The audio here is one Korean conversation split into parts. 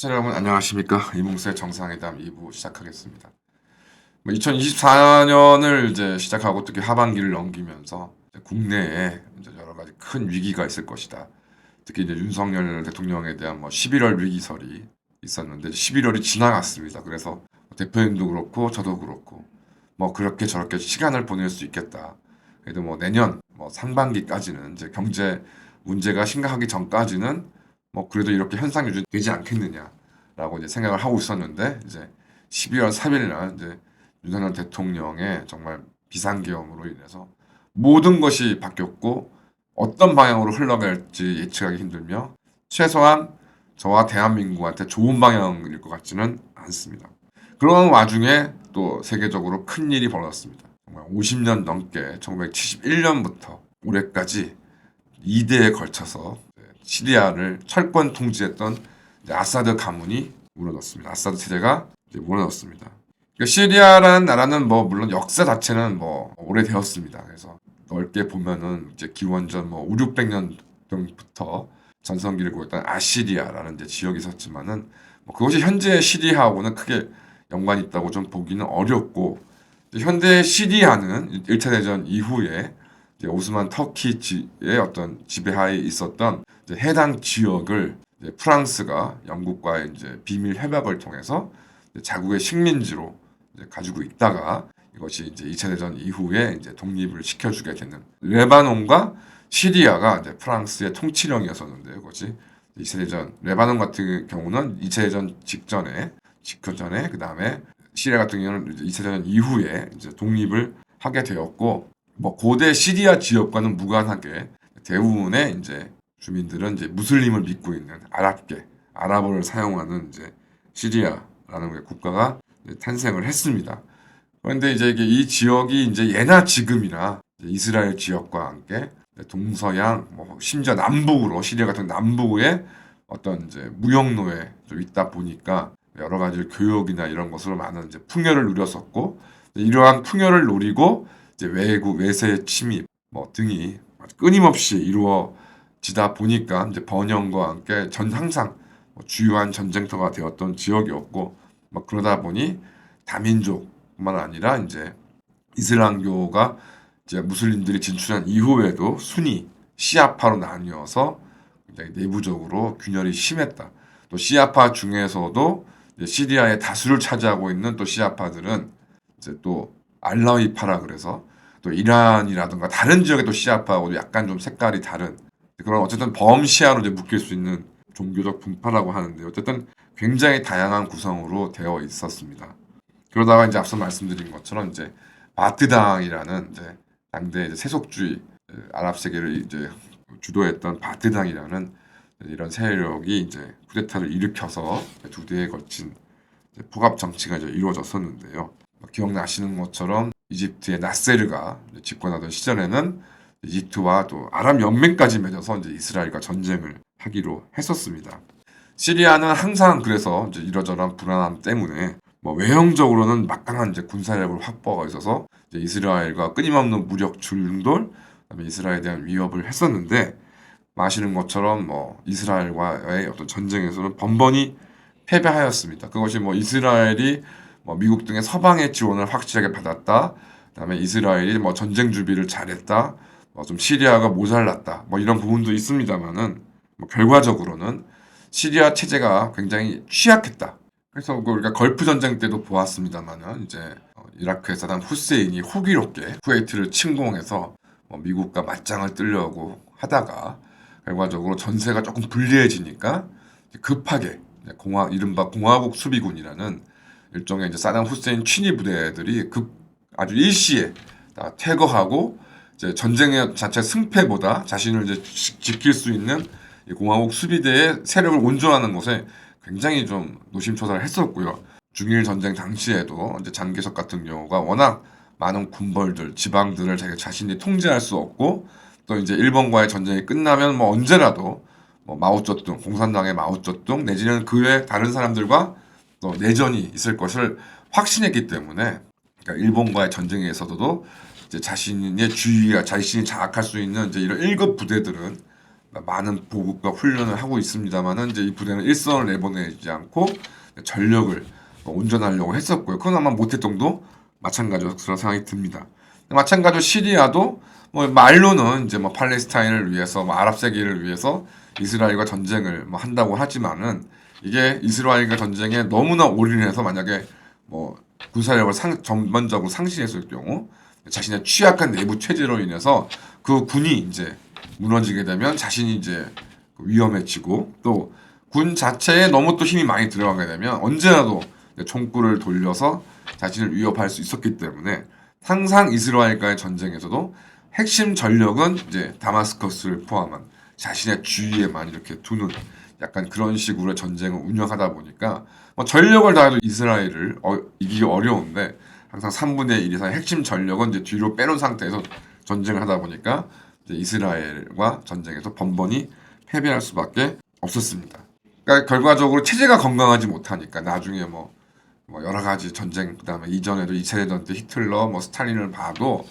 시청자 여러분 안녕하십니까? 이몽수의 정상회담 2부 시작하겠습니다. 2024년을 이제 시작하고 특히 하반기를 넘기면서 국내에 이제 여러 가지 큰 위기가 있을 것이다. 특히 이제 윤석열 대통령에 대한 11월 위기설이 있었는데 11월이 지나갔습니다. 그래서 대표님도 그렇고 저도 그렇고 그렇게 저렇게 시간을 보낼 수 있겠다. 그래도 내년 상반기까지는 이제 경제 문제가 심각하기 전까지는 그래도 이렇게 현상 유지되지 않겠느냐라고 이제 생각을 하고 있었는데 이제 12월 3일 날 이제 윤석열 대통령의 정말 비상계엄으로 인해서 모든 것이 바뀌었고 어떤 방향으로 흘러갈지 예측하기 힘들며 최소한 저와 대한민국한테 좋은 방향일 것 같지는 않습니다. 그런 와중에 또 세계적으로 큰 일이 벌어졌습니다. 정말 50년 넘게 1971년부터 올해까지 2대에 걸쳐서 시리아를 철권 통치했던 아사드 가문이 무너졌습니다. 아사드 체제가 무너졌습니다. 그러니까 시리아라는 나라는 물론 역사 자체는 오래되었습니다. 그래서 넓게 보면은 이제 기원전 5, 600년 전부터 전성기를 보였던 아시리아라는 이제 지역이 있었지만은 그것이 현재 시리아하고는 크게 연관이 있다고 좀 보기는 어렵고 현대 시리아는 1차 대전 이후에 오스만 터키의 어떤 지배하에 있었던 해당 지역을 프랑스가 영국과의 이제 비밀 협약을 통해서 자국의 식민지로 가지고 있다가 이것이 이제 2차 대전 이후에 이제 독립을 시켜주게 되는 레바논과 시리아가 이제 프랑스의 통치령이었었는데 그것이 2차 대전 레바논 같은 경우는 2차 대전 직전에 그 다음에 시리아 같은 경우는 2차 대전 이후에 이제 독립을 하게 되었고 고대 시리아 지역과는 무관하게 대부분의 이제 주민들은 이제 무슬림을 믿고 있는 아랍어를 사용하는 이제 시리아라는 국가가 탄생을 했습니다. 그런데 이제 이 지역이 이제 예나 지금이나 이스라엘 지역과 함께 동서양 심지어 남북으로 시리아 같은 남부에 어떤 이제 무역로에 좀 있다 보니까 여러 가지 교역이나 이런 것으로 많은 이제 풍요를 누렸었고 이러한 풍요를 노리고 이제 외세 침입 등이 끊임없이 이루어지다 보니까 이제 번영과 함께 항상 주요한 전쟁터가 되었던 지역이었고 그러다 보니 다민족뿐만 아니라 이제 이슬람교가 이제 무슬림들이 진출한 이후에도 순위 시아파로 나뉘어서 굉장히 내부적으로 균열이 심했다. 또 시아파 중에서도 시리아의 다수를 차지하고 있는 또 시아파들은 이제 또 알라위파라 그래서 또 이란이라든가 다른 지역의 또 시아파하고도 약간 좀 색깔이 다른 그런 어쨌든 범시아로 이제 묶일 수 있는 종교적 분파라고 하는데 어쨌든 굉장히 다양한 구성으로 되어 있었습니다. 그러다가 이제 앞서 말씀드린 것처럼 이제 바트당이라는 이제 당대 이제 세속주의 아랍 세계를 이제 주도했던 바트당이라는 이런 세력이 이제 쿠데타를 일으켜서 두 대에 걸친 포갑 정치가 이제 이루어졌었는데요. 기억나시는 것처럼 이집트의 나세르가 집권하던 시절에는 이집트와 또 아랍 연맹까지 맺어서 이제 이스라엘과 전쟁을 하기로 했었습니다. 시리아는 항상 그래서 이제 이러저러한 불안함 때문에 외형적으로는 막강한 이제 군사력을 확보하고 있어서 이제 이스라엘과 끊임없는 무력 충돌, 그다음에 이스라엘에 대한 위협을 했었는데 아시는 것처럼 이스라엘과의 어떤 전쟁에서는 번번이 패배하였습니다. 그것이 이스라엘이 미국 등의 서방의 지원을 확실하게 받았다. 그다음에 이스라엘이 전쟁 준비를 잘했다. 좀 시리아가 모자랐다. 이런 부분도 있습니다만은 결과적으로는 시리아 체제가 굉장히 취약했다. 그래서 우리가 걸프 전쟁 때도 보았습니다만은 이제 이라크의 사담 후세인이 호기롭게 쿠웨이트를 침공해서 미국과 맞짱을 뜨려고 하다가 결과적으로 전세가 조금 불리해지니까 급하게 이른바 공화국 수비군이라는 일종의 이제 사담 후세인 친위 부대들이 아주 일시에 다 퇴거하고 이제 전쟁의 자체 승패보다 자신을 이제 지킬 수 있는 공화국 수비대의 세력을 온전하는 것에 굉장히 좀 노심초사를 했었고요. 중일 전쟁 당시에도 이제 장개석 같은 경우가 워낙 많은 군벌들, 지방들을 자기 자신이 통제할 수 없고 또 이제 일본과의 전쟁이 끝나면 언제라도 마오쩌둥, 공산당의 마오쩌둥 내지는 그 외 다른 사람들과 또 내전이 있을 것을 확신했기 때문에 그러니까 일본과의 전쟁에서도 이제 자신의 주위가 자신이 장악할 수 있는 이제 이런 1급 부대들은 많은 보급과 훈련을 하고 있습니다만은 이제 이 부대는 일선을 내보내지 않고 전력을 온전하려고 했었고요. 그건 아마 못했던 도 마찬가지로 그런 생각이 듭니다. 마찬가지로 시리아도 뭐 말로는 이제 뭐 팔레스타인을 위해서 뭐 아랍 세계를 위해서 이스라엘과 전쟁을 뭐 한다고 하지만은 이게 이스라엘과 전쟁에 너무나 올인해서 만약에 뭐 군사력을 전반적으로 상실했을 경우 자신의 취약한 내부 체제로 인해서 그 군이 이제 무너지게 되면 자신이 이제 위험해지고 또 군 자체에 너무 또 힘이 많이 들어가게 되면 언제라도 총구를 돌려서 자신을 위협할 수 있었기 때문에 항상 이스라엘과의 전쟁에서도 핵심 전력은 이제 다마스커스를 포함한 자신의 주위에만 이렇게 두는 약간 그런 식으로 전쟁을 운영하다 보니까 뭐 전력을 다해도 이스라엘을 이기기 어려운데 항상 3분의 1 이상의 핵심 전력은 이제 뒤로 빼놓은 상태에서 전쟁을 하다 보니까 이제 이스라엘과 전쟁에서 번번이 패배할 수밖에 없었습니다. 그러니까 결과적으로 체제가 건강하지 못하니까 나중에 뭐 여러 가지 전쟁 그다음에 이전에도 2차 대전 때 히틀러 뭐 스탈린을 봐도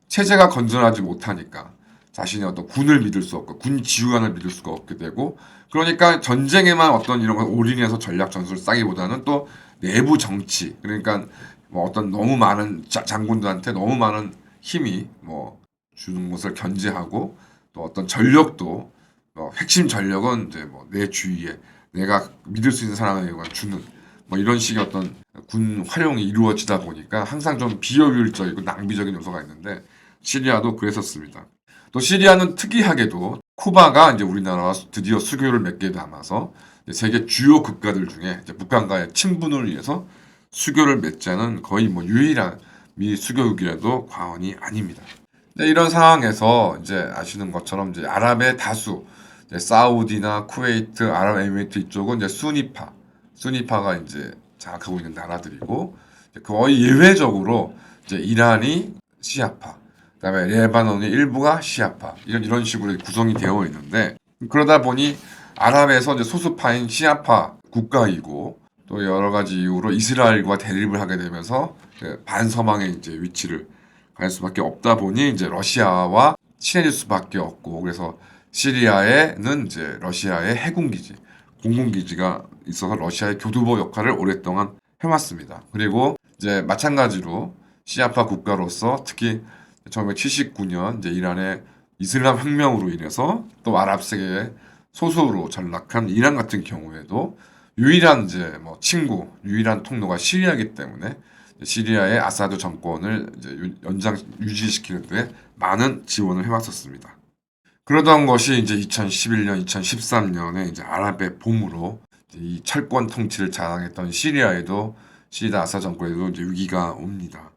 체제가 건전하지 못하니까 자신의 어떤 군을 믿을 수 없고 군 지휘관을 믿을 수가 없게 되고 그러니까 전쟁에만 어떤 이런 걸 올인해서 전략 전술을 짜기보다는 또 내부 정치 그러니까 뭐 어떤 너무 많은 장군들한테 너무 많은 힘이 뭐 주는 것을 견제하고 또 어떤 전력도 핵심 전력은 이제 뭐 내 주위에 내가 믿을 수 있는 사람에게만 주는 뭐 이런 식의 어떤 군 활용이 이루어지다 보니까 항상 좀 비효율적이고 낭비적인 요소가 있는데 시리아도 그랬었습니다. 또 시리아는 특이하게도 쿠바가 이제 우리나라와 드디어 수교를 맺게 되면서 세계 주요 국가들 중에 이제 북한과의 친분을 위해서 수교를 맺자는 거의 뭐 유일한 미 수교국이라도 과언이 아닙니다. 이런 상황에서 이제 아시는 것처럼 이제 아랍의 다수 이제 사우디나 쿠웨이트, 아랍에미리트 이쪽은 이제 수니파가 이제 장악하고 있는 나라들이고 거의 예외적으로 이제 이란이 시아파, 그다음에 레바논의 일부가 시아파 이런 식으로 구성이 되어 있는데 그러다 보니 아랍에서 이제 소수파인 시아파 국가이고 또 여러 가지 이유로 이스라엘과 대립을 하게 되면서 반서방의 이제 위치를 갈 수밖에 없다 보니 이제 러시아와 친해질 수밖에 없고 그래서 시리아에는 이제 러시아의 해군 기지, 공군 기지가 있어서 러시아의 교두보 역할을 오랫동안 해왔습니다. 그리고 이제 마찬가지로 시아파 국가로서 특히 1979년 이제 이란의 이슬람 혁명으로 인해서 또 아랍 세계의 소수로 전락한 이란 같은 경우에도 유일한 이제 뭐 친구, 유일한 통로가 시리아이기 때문에 시리아의 아사드 정권을 이제 유지시키는 데 많은 지원을 해왔었습니다. 그러던 것이 이제 2011년, 2013년에 이제 아랍의 봄으로 이 철권 통치를 자랑했던 시리아에도 시리아 아사드 정권에도 이제 위기가 옵니다.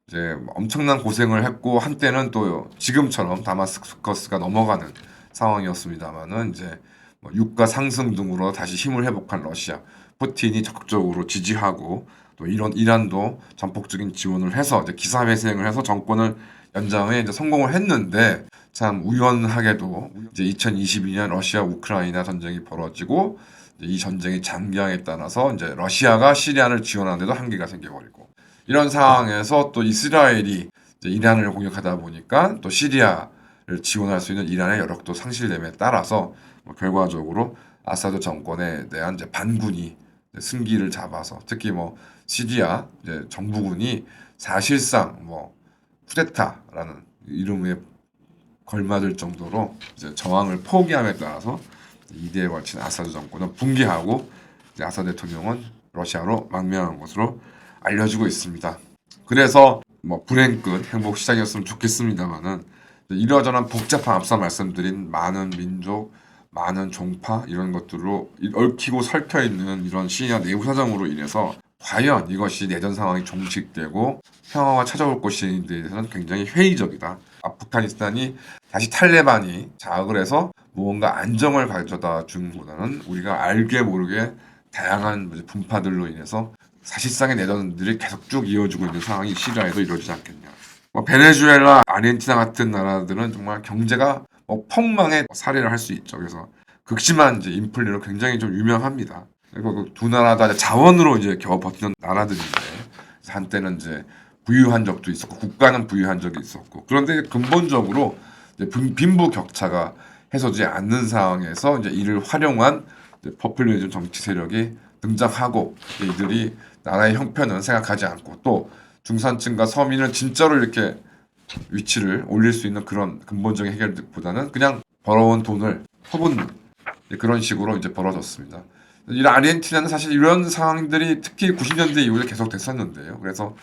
이제 엄청난 고생을 했고 한때는 또 지금처럼 다마스커스가 넘어가는 상황이었습니다만은 이제 뭐 유가 상승 등으로 다시 힘을 회복한 러시아, 푸틴이 적극적으로 지지하고 또 이란도 전폭적인 지원을 해서 이제 기사회생을 해서 정권을 연장에 이제 성공을 했는데 참 우연하게도 이제 2022년 러시아 우크라이나 전쟁이 벌어지고 이 전쟁이 장기화에 따라서 이제 러시아가 시리아를 지원하는데도 한계가 생겨버리고 이런 상황에서 또 이스라엘이 이제 이란을 공격하다 보니까 또 시리아를 지원할 수 있는 이란의 여력도 상실됨에 따라서 뭐 결과적으로 아사드 정권에 대한 이제 반군이 승기를 잡아서 특히 뭐 시리아 이제 정부군이 사실상 뭐 쿠데타라는 이름에 걸맞을 정도로 이제 저항을 포기함에 따라서 이대에 걸친 아사드 정권은 붕괴하고 이제 아사드 대통령은 러시아로 망명한 것으로 알려지고 있습니다. 그래서 뭐 불행 끝 행복 시작이었으면 좋겠습니다만은 이러저런 복잡한 앞서 말씀드린 많은 민족, 많은 종파 이런 것들로 얽히고 설켜 있는 이런 시리아 내부 사정으로 인해서 과연 이것이 내전 상황이 종식되고 평화가 찾아올 것인지에 대해서는 굉장히 회의적이다. 아프가니스탄이 다시 탈레반이 장악을 해서 무언가 안정을 가져다 준 것보다는 우리가 알게 모르게 다양한 분파들로 인해서 사실상의 내전들이 계속 쭉 이어지고 있는 상황이 시리아에도 이루어지지 않겠냐. 뭐 베네수엘라, 아르헨티나 같은 나라들은 정말 경제가 뭐 폭망의 사례를 할 수 있죠. 그래서 극심한 이제 인플레로 굉장히 좀 유명합니다. 그리고 그 두 나라 다 자원으로 이제 겨우 버티는 나라들인데 한때는 이제 부유한 적도 있었고 국가는 부유한 적이 있었고 그런데 근본적으로 이제 빈부 격차가 해소되지 않는 상황에서 이제 이를 활용한 이제 포퓰리즘 정치 세력이 등장하고 이들이 나라의 형편은 생각하지 않고 또 중산층과 서민은 진짜로 이렇게 위치를 올릴 수 있는 그런 근본적인 해결보다는 그냥 벌어온 돈을 퍼붓는 그런 식으로 이제 벌어졌습니다. 이 아르헨티나는 사실 이런 상황들이 특히 90년대 이후에 계속 됐었는데요. 그래서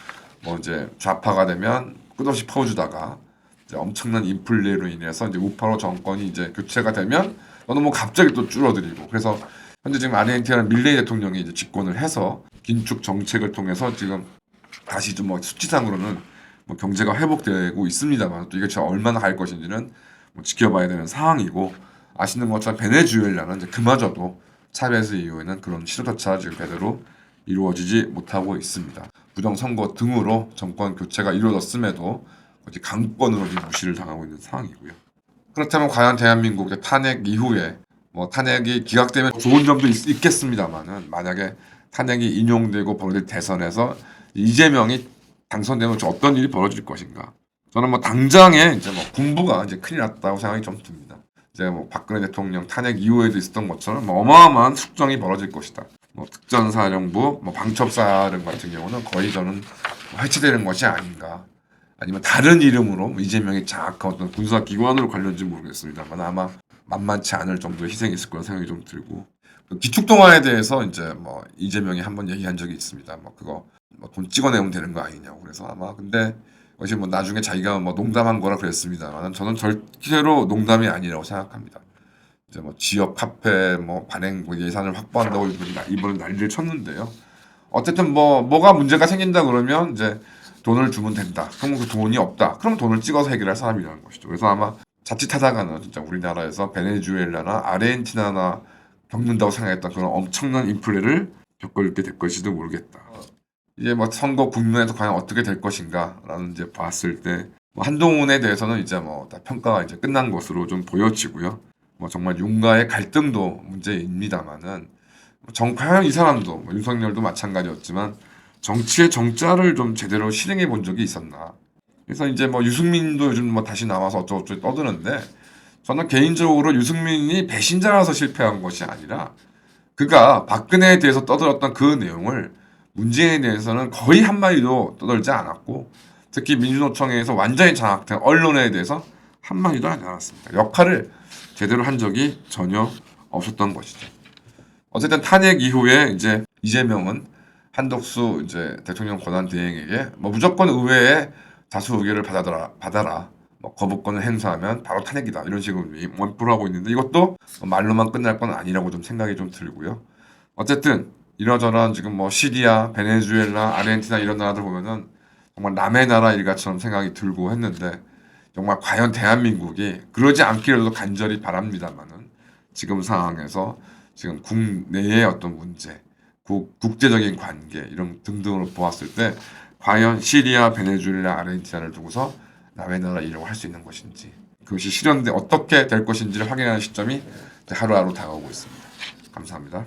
뭐 이제 좌파가 되면 끝없이 퍼주다가 이제 엄청난 인플레로 인해서 이제 우파로 정권이 이제 교체가 되면 어느 뭐 갑자기 또 줄어들이고 그래서 현재 지금 아르헨티나는 밀레이 대통령이 이제 집권을 해서 긴축 정책을 통해서 지금 다시 좀 뭐 수치상으로는 뭐 경제가 회복되고 있습니다만 또 이게 진짜 얼마나 갈 것인지는 뭐 지켜봐야 되는 상황이고 아시는 것처럼 베네수엘라는 이제 그마저도 차베스 이후에는 그런 시도조차 지금 제대로 이루어지지 못하고 있습니다. 부정선거 등으로 정권 교체가 이루어졌음에도 어디 강권으로 무시를 당하고 있는 상황이고요. 그렇다면 과연 대한민국의 탄핵 이후에 뭐 탄핵이 기각되면 좋은 점도 있겠습니다만은 만약에 탄핵이 인용되고 벌어질 대선에서 이재명이 당선되면 어떤 일이 벌어질 것인가? 저는 뭐 당장에 이제 뭐 군부가 이제 큰일 났다고 생각이 좀 듭니다. 이제 뭐 박근혜 대통령 탄핵 이후에도 있었던 것처럼 뭐 어마어마한 숙정이 벌어질 것이다. 뭐 특전사령부, 뭐 방첩사령 같은 경우는 거의 저는 해체되는 것이 아닌가. 아니면 다른 이름으로 뭐 이재명이 장악한 어떤 군사기관으로 관련지 모르겠습니다만 아마 만만치 않을 정도의 희생이 있을 거라 생각이 좀 들고 기축통화에 대해서 이제 뭐 이재명이 한번 얘기한 적이 있습니다. 뭐 그거 뭐 돈 찍어내면 되는 거 아니냐고 그래서 아마 근데 그것이 뭐 나중에 자기가 뭐 농담한 거라 그랬습니다만 저는 절대로 농담이 아니라고 생각합니다. 이제 뭐 지역 카페 뭐 반행 뭐 예산을 확보한다고 이번에 난리를 쳤는데요. 어쨌든 뭐가 문제가 생긴다 그러면 이제 돈을 주면 된다. 그러면 그 돈이 없다. 그럼 돈을 찍어서 해결할 사람이라는 것이죠. 그래서 아마 자칫하다가는 진짜 우리나라에서 베네수엘라나 아르헨티나나 겪는다고 생각했던 그런 엄청난 인플레를 겪게 될 것이도 모르겠다. 이제 뭐 선거 국면에서 과연 어떻게 될 것인가라는 이제 봤을 때 뭐 한동훈에 대해서는 이제 뭐 다 평가가 이제 끝난 것으로 좀 보여지고요. 뭐 정말 윤과의 갈등도 문제입니다만은 과연 이 사람도 뭐 윤석열도 마찬가지였지만 정치의 정자를 좀 제대로 실행해 본 적이 있었나. 그래서 이제 뭐 유승민도 요즘 뭐 다시 나와서 어쩌고저쩌고 떠드는데 저는 개인적으로 유승민이 배신자라서 실패한 것이 아니라 그가 박근혜에 대해서 떠들었던 그 내용을 문재인에 대해서는 거의 한마디도 떠들지 않았고 특히 민주노총에서 완전히 장악된 언론에 대해서 한마디도 하지 않았습니다. 역할을 제대로 한 적이 전혀 없었던 것이죠. 어쨌든 탄핵 이후에 이제 이재명은 한덕수 이제 대통령 권한 대행에게 뭐 무조건 의회에 다수 의결을 받아라. 뭐 거부권을 행사하면 바로 탄핵이다. 이런 식으로 원포를 하고 있는데 이것도 말로만 끝날 건 아니라고 좀 생각이 좀 들고요. 어쨌든 이러저러한 지금 뭐 시리아, 베네수엘라, 아르헨티나 이런 나라들 보면은 정말 남의 나라 일가처럼 생각이 들고 했는데 정말 과연 대한민국이 그러지 않기라도 간절히 바랍니다만은 지금 상황에서 지금 국내의 어떤 문제, 국제적인 관계 이런 등등으로 보았을 때 과연 시리아, 베네수엘라, 아르헨티나를 두고서 남의 나라 일을 할 수 있는 것인지 그것이 실현돼 어떻게 될 것인지를 확인하는 시점이 하루하루 다가오고 있습니다. 감사합니다.